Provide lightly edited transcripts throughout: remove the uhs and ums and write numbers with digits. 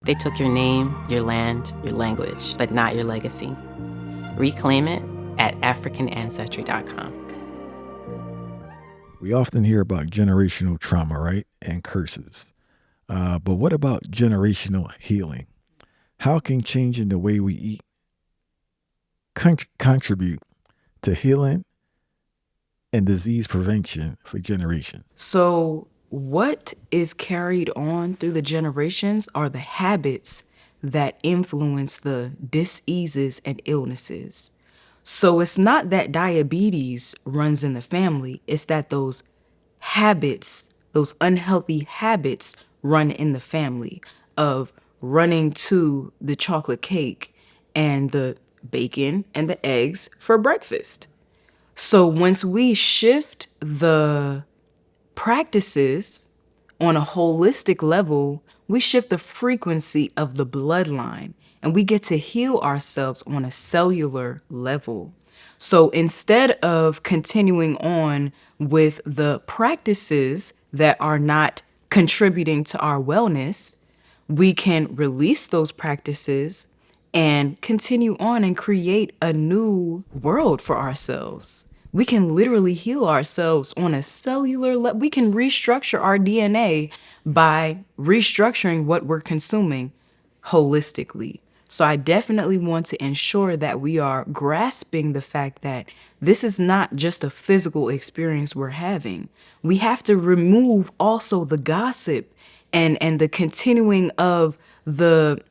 They took your name, your land, your language, but not your legacy. Reclaim it at AfricanAncestry.com. We often hear about generational trauma, right? And curses. But what about generational healing? How can changing the way we eat contribute to healing and disease prevention for generations? So, what is carried on through the generations are the habits that influence the diseases and illnesses. So, it's not that diabetes runs in the family, it's that those habits, those unhealthy habits, run in the family of running to the chocolate cake and the bacon and the eggs for breakfast. So, once we shift the practices on a holistic level, we shift the frequency of the bloodline and we get to heal ourselves on a cellular level. So instead of continuing on with the practices that are not contributing to our wellness, we can release those practices and continue on and create a new world for ourselves. We can literally heal ourselves on a cellular level. We can restructure our DNA by restructuring what we're consuming holistically. So I definitely want to ensure that we are grasping the fact that this is not just a physical experience we're having. We have to remove also the gossip and the continuing of the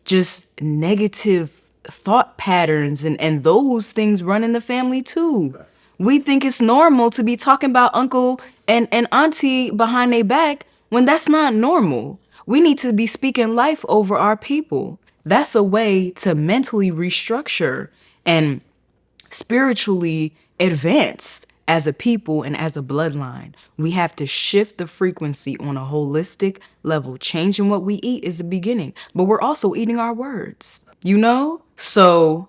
just negative thought patterns and those things run in the family too. We think it's normal to be talking about uncle and auntie behind their back when that's not normal. We need to be speaking life over our people. That's a way to mentally restructure and spiritually advance as a people and as a bloodline. We have to shift the frequency on a holistic level. Changing what we eat is the beginning, but we're also eating our words, you know? So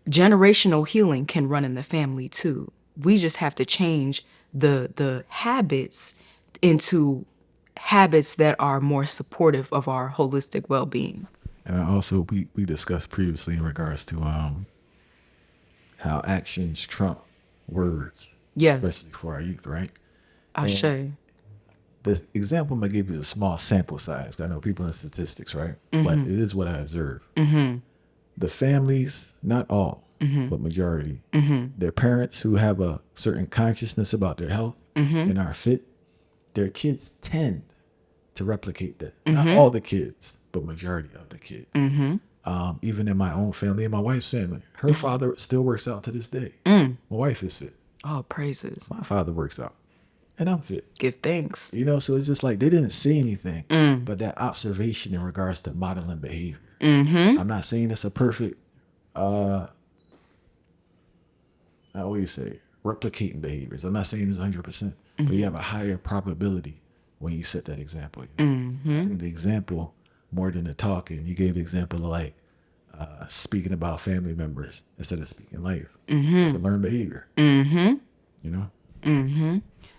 generational healing can run in the family too. We just have to change the habits into habits that are more supportive of our holistic well-being. And also, we discussed previously in regards to how actions trump words, Yes. especially for our youth, right? Ashe. The example I'm gonna give you is a small sample size. I know people in statistics, right? But it is what I observe. The families, not all, but majority, their parents who have a certain consciousness about their health and are fit, their kids tend to replicate that. Not all the kids, but majority of the kids. Even in my own family, in my wife's family, her father still works out to this day. My wife is fit. Oh, praises. My father works out, and I'm fit. Give thanks. You know, so it's just like they didn't say anything, but that observation in regards to modeling behavior. I'm not saying it's a perfect, how do you say, replicating behaviors. I'm not saying it's 100%, but you have a higher probability when you set that example. I think the example, more than the talking, you gave the example of like speaking about family members instead of speaking life. It's a learned behavior. You know?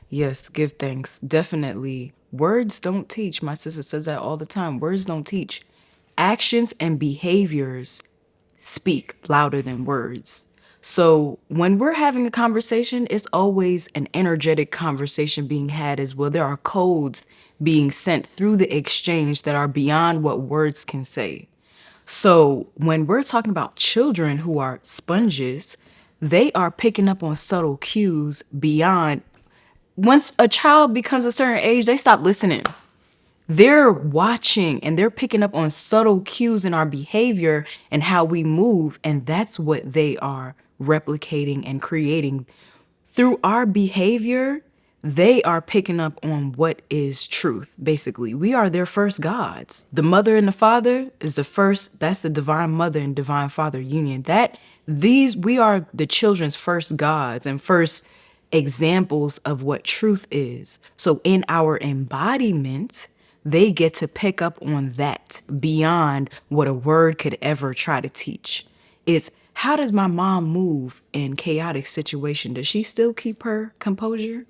Yes, give thanks. Definitely. Words don't teach. My sister says that all the time. Words don't teach. Actions and behaviors speak louder than words. So when we're having a conversation, it's always an energetic conversation being had as well. There are codes being sent through the exchange that are beyond what words can say. So when we're talking about children who are sponges, they are picking up on subtle cues beyond. Once a child becomes a certain age, they stop listening. They're watching and they're picking up on subtle cues in our behavior and how we move. And that's what they are replicating and creating. Through our behavior, they are picking up on what is truth. Basically, we are their first gods. The mother and the father is the first, that's the divine mother and divine father union. We are the children's first gods and first examples of what truth is. So in our embodiment, they get to pick up on that beyond what a word could ever try to teach. It's how does my mom move in chaotic situation? Does she still keep her composure?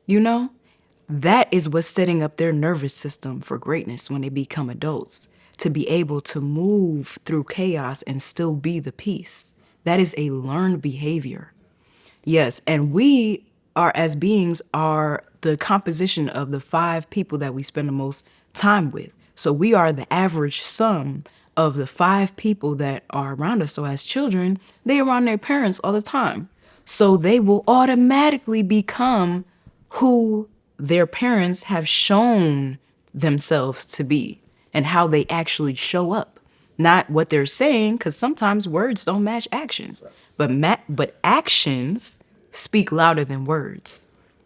You know, that is what's setting up their nervous system for greatness when they become adults. to be able to move through chaos and still be the peace. That is a learned behavior. Yes, and we are, as beings, are the composition of the 5 people that we spend the most time with. So we are the average sum of the 5 people that are around us. So as children, they are around their parents all the time. So they will automatically become who their parents have shown themselves to be and how they actually show up. Not what they're saying, because sometimes words don't match actions. But actions speak louder than words.